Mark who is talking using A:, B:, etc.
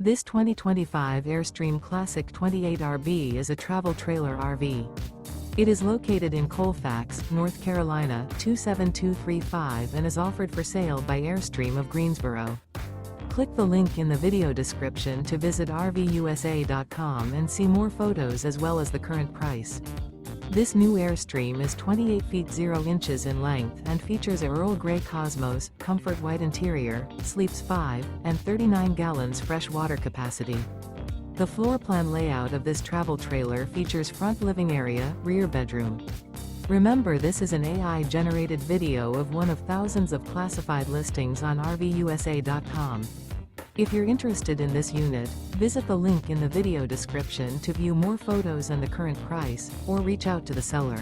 A: This 2025 Airstream Classic 28RB is a travel trailer RV. It is located in Colfax, North Carolina 27235 and is offered for sale by Airstream of Greensboro. Click the link in the video description to visit RVUSA.com and see more photos as well as the current price. This new Airstream is 28 feet 0 inches in length and features a Earl Grey-Cosmos, comfort white interior, sleeps 5, and 39 gallons fresh water capacity. The floor plan layout of this travel trailer features front living area, rear bedroom. Remember, this is an AI-generated video of one of thousands of classified listings on RVUSA.com. If you're interested in this unit, visit the link in the video description to view more photos and the current price, or reach out to the seller.